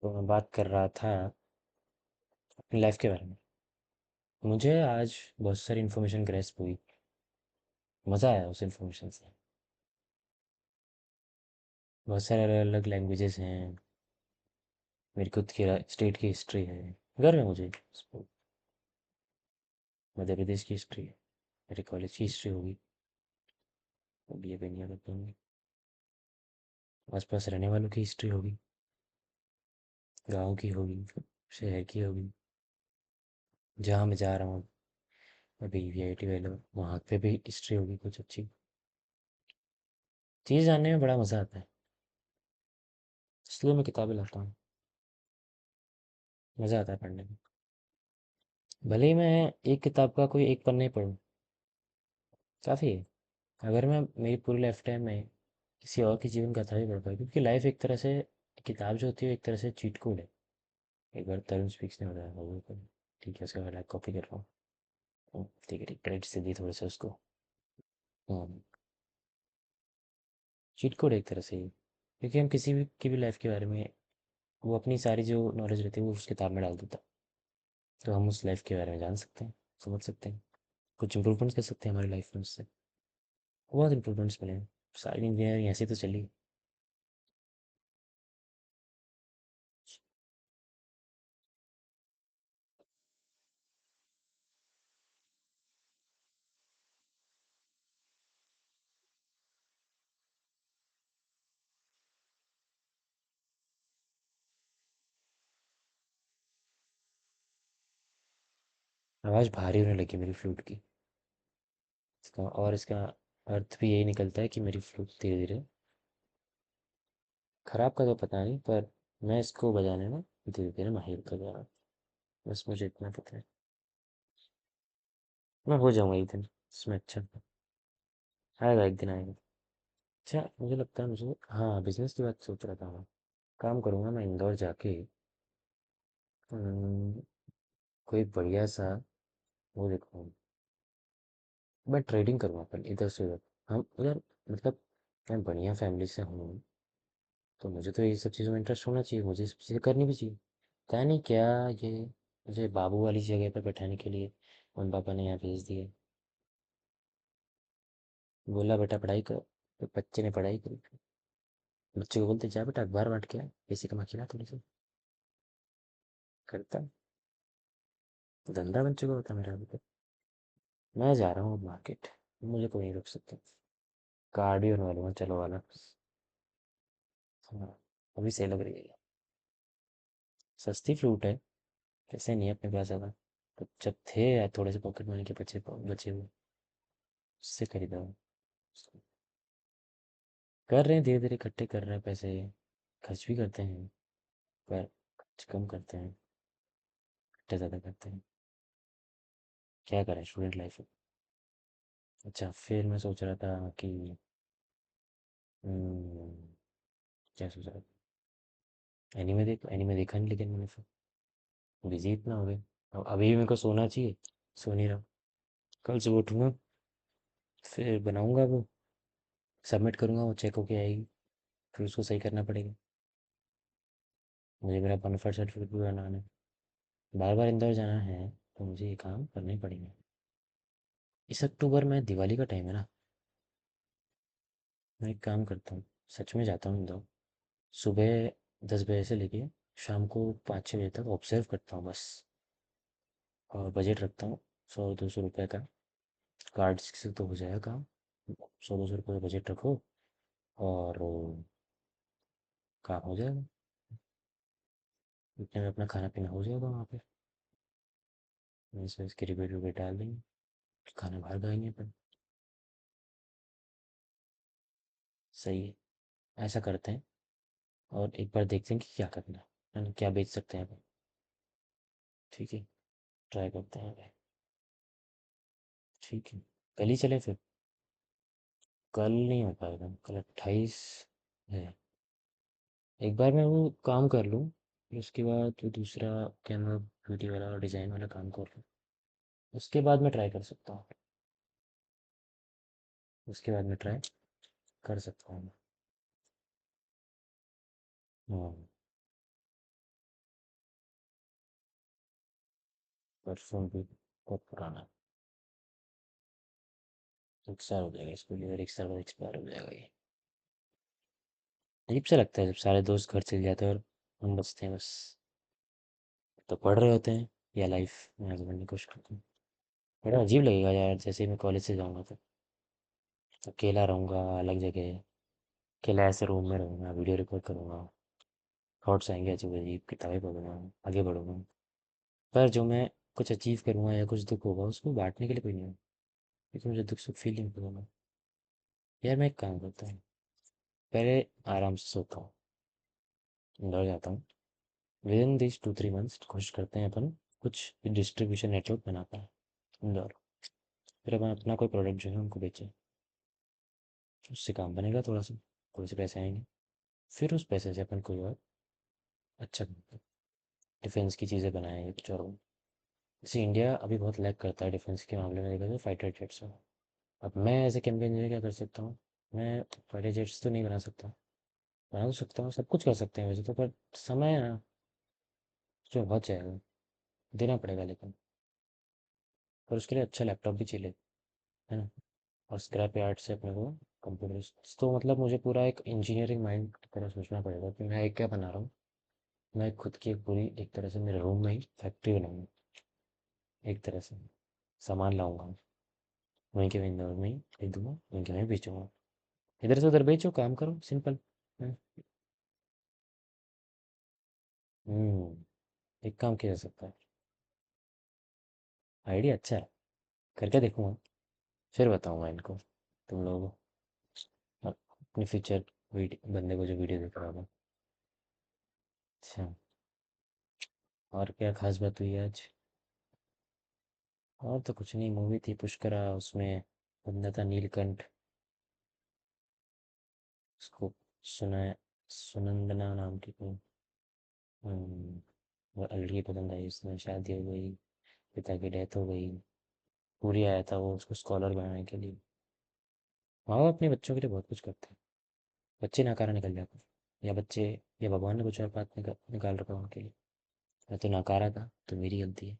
तो मैं बात कर रहा था अपनी लाइफ के बारे में। मुझे आज बहुत सारी इन्फॉर्मेशन ग्रेस्प हुई। मज़ा आया उस इन्फॉर्मेशन से। बहुत सारे अलग अलग लैंग्वेजेस हैं। मेरी खुद की स्टेट की हिस्ट्री है। गर्व है मुझे उस पर। मध्य प्रदेश की हिस्ट्री है। मेरे कॉलेज की हिस्ट्री होगी। बी ए इंडिया करता हूँ। आसपास रहने वालों की हिस्ट्री होगी। गाँव की होगी। शहर की होगी। जहाँ मैं जा रहा हूँ अभी वीआईटी वाले वहाँ पे भी हिस्ट्री होगी कुछ अच्छी। चीज़ जानने में बड़ा मज़ा आता है। इसलिए मैं किताबें लाता हूँ। मज़ा आता है पढ़ने में। भले ही मैं एक किताब का कोई एक पन्ना ही पढूँ, काफ़ी है। अगर मैं मेरी पूरी लाइफ टाइम में किसी और की जीवन कथा भी पढ़ पाई, क्योंकि लाइफ एक तरह से किताब जो होती है एक तरह से चीट कोड है। एक बार तरुण स्पीक्स ने बताया लोगों को। ठीक है, उसका मैं कॉपी कर रहा हूँ। ठीक है, ठीक, क्रेडिट से दी थोड़े से उसको। चीट कोड एक तरह से ही, क्योंकि हम किसी भी की भी लाइफ के बारे में वो अपनी सारी जो नॉलेज रहती है वो उस किताब में डाल देता है। तो हम उस लाइफ के बारे में जान सकते हैं, समझ सकते हैं, कुछ इंप्रूवमेंट्स कर सकते हैं हमारी लाइफ में उससे। बहुत इंप्रूवमेंट्स मिले हैं। सारी इंजीनियरिंग ऐसे तो चली। आवाज़ भारी होने लगी मेरी फ्लूट की। इसका अर्थ भी यही निकलता है कि मेरी फ्लूट धीरे धीरे खराब का तो पता नहीं, पर मैं इसको बजाने में धीरे धीरे माहिर होता जा रहा हूँ। बस मुझे इतना पता है। मैं हो जाऊंगा एक दिन इसमें अच्छा। आएगा, एक दिन आएगा। अच्छा, मुझे लगता है मुझे, हाँ, बिजनेस की बात सोच रहा था मैं। काम करूँगा मैं इंदौर जाके। हम्म, कोई बढ़िया सा वो देखूँ। मैं ट्रेडिंग करूँगा अपन इधर से उधर। हम उधर, मतलब मैं बढ़िया फैमिली से हूँ, तो मुझे तो ये सब चीज़ों में इंटरेस्ट होना चाहिए, मुझे ये सब चीज़ें करनी भी चाहिए। पता नहीं क्या ये मुझे बाबू वाली जगह पर बैठाने के लिए उन पापा ने यहाँ भेज दिया। बोला बेटा पढ़ाई कर, तो बच्चे ने पढ़ाई करी। बच्चे को बोलते जा बेटा अखबार बांट के आ, पैसे कमा के ला थोड़ी सी। करता, धंधा बन चुका होता मेरा अभी तक। मैं जा रहा हूँ मार्केट। मुझे कोई नहीं रोक सकता। कार्ड भी बनवा लूँगा, चलो वाला। हाँ, अभी सही लग रही है। सस्ती फ्रूट है। पैसे नहीं है अपने पास ज़्यादा, तो जब थे यार थोड़े से पॉकेट मनी के बचे बचे हुए, उससे खरीदा हूँ। कर रहे हैं धीरे धीरे, इकट्ठे कर रहे हैं पैसे। खर्च भी करते हैं, पर खर्च कम करते हैं, इकट्ठे ज़्यादा करते हैं। क्या करें, स्टूडेंट लाइफ है। अच्छा, फिर मैं सोच रहा था कि हम्म, क्या सोच रहा था, एनीमे देखा नहीं, लेकिन मैंने फिर बिजी इतना हो गया। अब अभी भी मेरे को सोना चाहिए, सो नहीं रहा। कल सुबह उठूंगा, फिर बनाऊंगा वो, सबमिट करूंगा, वो चेक होके आएगी। फिर उसको सही करना पड़ेगा। मुझे मेरा बोनाफाइड सर्टिफिकेट भी बनाना है। बार बार इंदौर जाना है, तो मुझे ये काम करना ही पड़ेगा। इस अक्टूबर में दिवाली का टाइम है ना। मैं एक काम करता हूँ, सच में जाता हूँ इंदौर। सुबह 10 बजे से लेके शाम को 5-6 बजे तक ऑब्जर्व करता हूँ बस। और बजट रखता हूँ 100-200 रुपये का। कार्ड्स से तो हो जाएगा काम। 100-200 रुपये का बजट रखो और काम हो जाएगा। इतने में अपना खाना पीना हो जाएगा वहाँ पे। मेस वेस के रिबेट विबेट डाल देंगे, खाना बाहर खाएंगे अपन। सही है, ऐसा करते हैं। और एक बार देखते हैं कि क्या करना है ना, क्या बेच सकते हैं अपन। ठीक है, ट्राई करते हैं। ठीक है, कल ही चले फिर। कल नहीं हो पाएगा, कल 28 है। एक बार मैं वो काम कर लूँ, फिर उसके बाद जो दूसरा कैमरा ब्यूटी वाला और डिज़ाइन वाला काम कर लूँ, उसके बाद मैं ट्राई कर सकता हूँ। उसके बाद मैं ट्राई कर सकता हूँ। हाँ, परफ्यूम भी बहुत पुराना है। एक्सपायर हो जाएगा इसको, लिए एक साल बाद एक्सपायर हो जाएगा ये। अजीब सा लगता है जब सारे दोस्त घर चले जाते हैं और हम बचते हैं बस। तो पढ़ रहे होते हैं या लाइफ में आगे बढ़ने की कोशिश करते हैं। बड़ा अजीब लगेगा यार, जैसे ही मैं कॉलेज से जाऊँगा तो अकेला रहूँगा अलग जगह। अकेला ऐसे रूम में रहूँगा, वीडियो रिकॉर्ड करूँगा, थॉट्स आएंगे अजीब अजीब, किताबें पढ़ूंगा, आगे बढ़ूँगा। पर जो मैं कुछ अचीव करूँगा या कुछ दुख होगा उसको बांटने के लिए कोई नहीं है, क्योंकि मुझे दुख सुख फील नहीं करूँगा। यार मैं एक काम करता हूँ, पहले आराम से सोता हूँ, इंदौर जाता हूँ, विद इन दिस 2-3 मंथ्स कोशिश करते हैं अपन कुछ डिस्ट्रीब्यूशन नेटवर्क बना पाए इंदौर। फिर अपन अपना कोई प्रोडक्ट जो है उनको बेचें, उससे काम बनेगा थोड़ा सा, थोड़े से पैसे आएंगे। फिर उस पैसे से अपन कोई और अच्छा डिफेंस की चीज़ें बनाएं या कुछ और हो। जैसे इंडिया अभी बहुत लैग करता है डिफेंस के मामले में, देखा जाए फाइटर जेट्स में। अब मैं एज ए केमिकल इंजीनियर क्या कर सकता हूँ? मैं फाइटर जेट्स तो नहीं बना सकता, बना तो सकता हूँ, सब कुछ कर सकते हैं वैसे तो, पर समय है ना, जो बहुत जाएगा, देना पड़ेगा लेकिन। और उसके लिए अच्छा लैपटॉप भी चाहिए, है ना। और स्क्रैप यार्ड से अपने को कंप्यूटर, तो मतलब मुझे पूरा एक इंजीनियरिंग माइंड की तरह सोचना पड़ेगा कि मैं एक क्या बना रहा हूँ। मैं खुद की एक पूरी एक तरह से मेरे रूम में ही फैक्ट्री बनाऊंगा, एक तरह से सामान लाऊंगा, वहीं के विंडो में ही खरीदूंगा, वहीं के वहीं बेचूंगा। इधर से उधर बेचो, काम करो, सिंपल। हम्म। एक काम किया जा सकता है, आइडिया अच्छा है, करके देखूंगा, फिर बताऊंगा इनको, तुम लोगों को, अपने फ्यूचर वीडियो बंदे को जो वीडियो देख रहा होगा। अच्छा। और क्या खास बात हुई आज? और तो कुछ नहीं, मूवी थी पुष्करा, उसमें बंदा था नीलकंठ, उसको सुना है, सुनंदना नाम की कोई। वो अलगी पसंद आई, उसमें शादी हो गई, पिता की डेथ हो गई। पूरी आया था वो उसको स्कॉलर बनाने के लिए। माँ बाप अपने बच्चों के लिए बहुत कुछ करते हैं, बच्चे नाकारा निकल जाते हैं, या बच्चे, या भगवान ने कुछ और बात निकाल रखा है उनके लिए। मैं तो नाकारा था तो मेरी गलती है।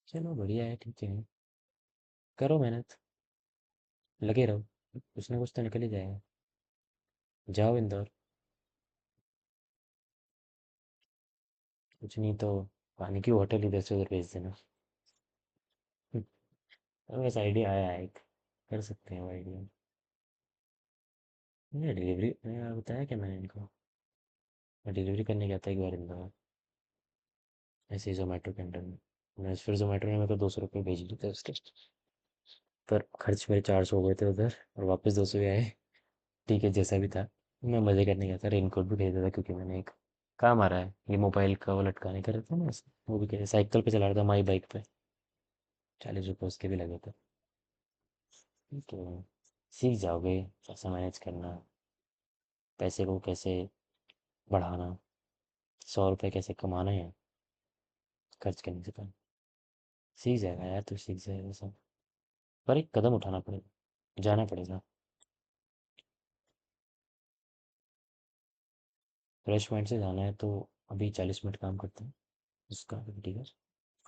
चलो बढ़िया है, ठीक है, करो मेहनत, लगे रहो, कुछ ना कुछ तो निकल ही जाएगा। जाओ इंदौर, कुछ नहीं तो पानी की बोतल इधर से उधर भेज देना। बस आइडिया आया है एक, कर सकते हैं वो आइडिया। ये डिलीवरी मैंने बताया क्या मैंने इनको, मैं डिलीवरी करने गया था एक बार इंदौर, ऐसे ही जोमेटो के अंडर में। मैं फिर जोमेटो ने मेरे को 200 रुपये भेज दिए थे उसके, पर खर्च मेरे 400 हो गए थे उधर, और वापस 200 ही आए। ठीक है जैसा भी था, मैं मज़े करने गया था, रेनकोट भी खरीदा था क्योंकि मैंने एक काम आ रहा है, ये मोबाइल का वो लटकाने का रहता है ना, वो भी क्या साइकिल पे चला रहा था, माई बाइक पे, 40 रुपये उसके भी लगे थे। तो सीख जाओगे कैसे मैनेज करना, पैसे को कैसे बढ़ाना, 100 रुपये कैसे कमाना है खर्च करने से पहले। सीख जाएगा यार, तू सीख जाएगा सब, पर एक कदम उठाना पड़ेगा, जाना पड़ेगा। फ्रेश माइंड से जाना है तो अभी 40 मिनट काम करते हैं उसका, ठीक है,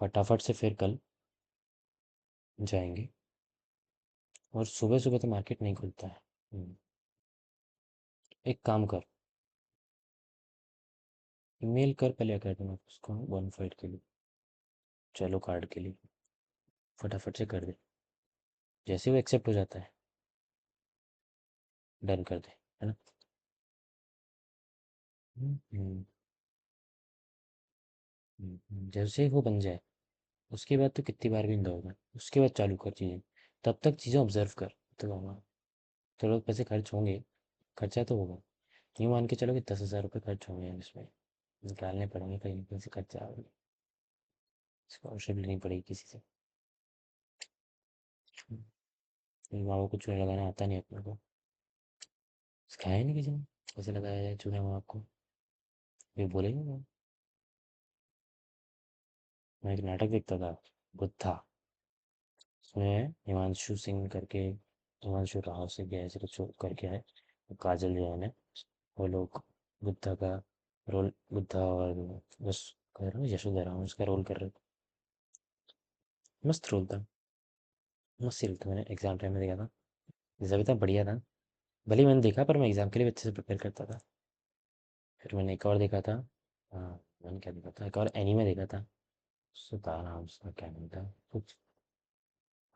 फटाफट से फिर कल जाएंगे। और सुबह सुबह तो मार्केट नहीं खुलता है। एक काम कर, ईमेल कर पहले अकेडमी उसको, बोनाफाइड के लिए, चलो कार्ड के लिए, फटाफट से कर दे, जैसे वो एक्सेप्ट हो जाता है डन कर दे, है ना। हम्म। जैसे ही वो बन जाए उसके बाद तो कितनी बार भी इंदौर में, उसके बाद चालू कर चीज़ें, तब तक चीज़ें ऑब्जर्व कर। तो कहूँगा थोड़ा पैसे खर्च होंगे, खर्चा तो होगा, यूँ मान के चलो कि 10,000 रुपये खर्च होंगे इसमें, निकालने पड़ेंगे कहीं ना कहीं से खर्चा, स्कॉलरशिप लेनी पड़ेगी किसी से। माँ को कुछ लगाना आता नहीं अपने को, सिखाया नहीं किसी ने कैसे लगाया जाए चूल्हा माँ को, ये बोलेंगे ना। मैं एक नाटक देखता था, बुद्धा, उसमें हिमांशु सिंह करके, हिमांशु राव से गया ऐसे कुछ करके है, काजल जैन है, वो लोग बुद्धा का रोल बुद्धा और बस कर रहा हूँ, यशोधरा हूँ उसका रोल कर रहे थे। मस्त रोल था। मस्त सीरियल था, मैंने एग्जाम टाइम में देखा था। जैसा भी था बढ़िया था। भले ही मैंने देखा पर मैं एग्जाम के लिए भी अच्छे से प्रिपेयर करता था। फिर मैंने एक और देखा था। हाँ, मैंने क्या देखा था, एक और एनीमे देखा था। सुधा नाम उसका, क्या नाम था कुछ,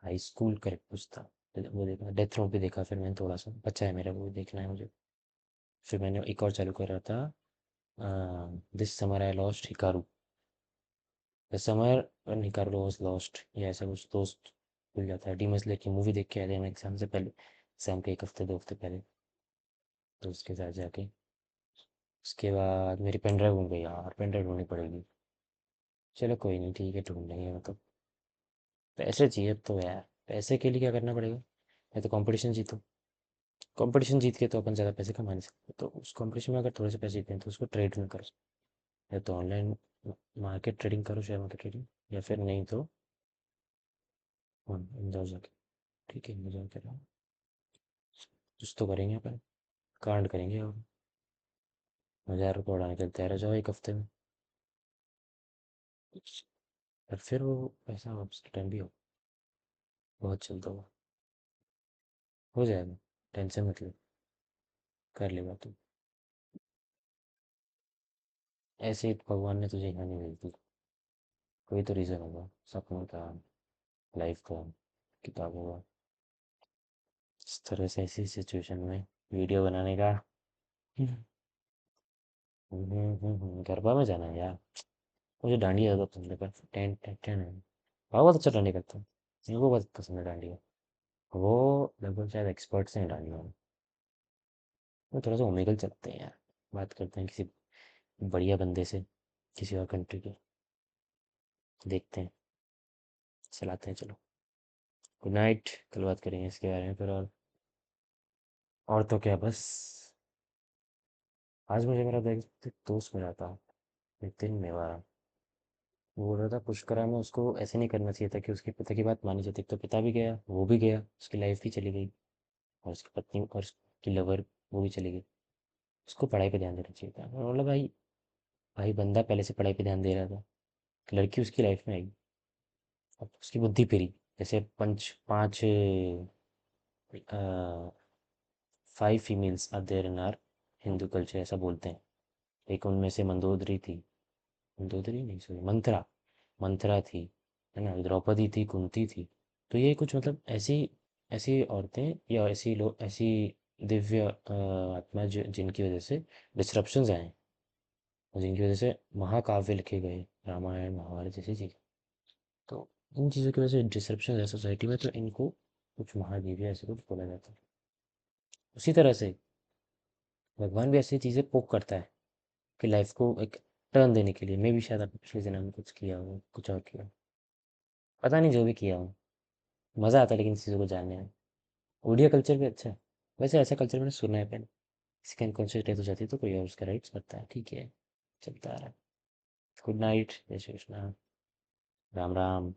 हाई स्कूल करेक्ट कुछ था। वो देखा, डेथ नोट भी देखा। फिर मैंने थोड़ा सा बच्चा है मेरा, वो भी देखना है मुझे। फिर मैंने एक और चालू करा था, this summer I lost Hikaru. The summer when Hikaru was lost, या ऐसा कुछ। दोस्त भूल जाता है। डीमन स्लेयर की मूवी देख के आए थे हम एग्जाम से पहले, एग्जाम के एक हफ्ते 2 हफ्ते पहले, दोस्त के साथ जाके। उसके बाद मेरी पेन ड्राइव गुम गई यार, पेन ड्राइव ढूंढनी पड़ेगी। चलो कोई नहीं, ठीक है, ढूंढ लेंगे। मतलब पैसे चाहिए तो यार, पैसे के लिए क्या करना पड़ेगा। या तो कंपटीशन जीतो। कंपटीशन जीत के तो अपन ज़्यादा पैसे कमा नहीं सकते, तो उस कंपटीशन में अगर थोड़े से पैसे जीते हैं तो उसको ट्रेड में करो। या तो ऑनलाइन मार्केट ट्रेडिंग करो, शेयर मार्केट ट्रेडिंग। या फिर नहीं तो हाँ, जाओ जाके। ठीक है, मजा करो। कुछ तो करेंगे अपन, कांड करेंगे। और 1,000 रुपये उड़ाने के लिए तैयार हो जाओ एक हफ्ते में। और फिर वो पैसा वापस रिटर्न भी हो, बहुत जल्द हो जाएगा। टेंशन मत लो, कर लेगा तू। ऐसे ही भगवान ने तुझे यहाँ नहीं भेज दी, कोई तो रीज़न होगा। सपनों का, लाइफ का, किताबों का। इस तरह से ऐसी सिचुएशन में वीडियो बनाने का। गरबा में जाना है यार। मुझे डांडिया ज़्यादा पसंद है, पर टेन टेन टेन है। हाँ, बहुत अच्छा डांडिया करता हूँ। मेरे को बहुत पसंद है डांडिया। वो लगभग शायद एक्सपर्ट्स हैं डांडिया में। वो थोड़ा सा ओमेगल चलते हैं यार। बात करते हैं किसी बढ़िया बंदे से, किसी और कंट्री के। देखते हैं, चलाते हैं, चलो। Good night. कल बात करेंगे इसके बारे में फिर। और तो क्या, बस। आज मुझे मेरा दोस्त मिला था, नितिन मेवाड़ा। वो बोल रहा था पुष्करा में उसको ऐसे नहीं करना चाहिए था कि उसके पिता की बात मानी जाती। तो पिता भी गया, वो भी गया, उसकी लाइफ भी चली गई। और उसकी पत्नी और उसकी लवर, वो भी चली गई। उसको पढ़ाई पे ध्यान देना चाहिए था। मैं बोला भाई, भाई बंदा पहले से पढ़ाई पे ध्यान दे रहा था, लड़की उसकी लाइफ में आई, अब उसकी बुद्धि फिरी। जैसे पंच पांच 5 females are there in our Hindu culture, ऐसा बोलते हैं। एक उनमें से मंदोदरी थी। मंदोदरी नहीं, सॉरी, मंथरा। मंथरा थी, है ना, द्रौपदी थी, कुंती थी। तो ये कुछ मतलब ऐसी ऐसी औरतें या ऐसी लोग, ऐसी दिव्य आत्मा जो जिनकी वजह से डिस्रप्शंस आए, और जिनकी वजह से महाकाव्य लिखे गए, रामायण महाभारत जैसी चीज़। तो इन चीज़ों की वजह से डिसरप्शन है सोसाइटी में, तो इनको कुछ महादेवी ऐसे कुछ बोला जाता है। उसी तरह से भगवान भी ऐसी चीज़ें पोक करता है कि लाइफ को एक टर्न देने के लिए। मैं भी शायद अपने पिछले जन्म में कुछ किया हो, कुछ और किया हो। पता नहीं, जो भी किया हो। मज़ा आता है लेकिन चीज़ों को जानने में। ओडिया कल्चर भी अच्छा है। वैसे ऐसा कल्चर मैंने सुना है पहले। किसी का अनकॉन्शियस डेथ हो जाती है तो कोई और उसका राइट्स करता है, ठीक है, चलता आ रहा है। गुड नाइट, जय श्री कृष्णा, राम राम।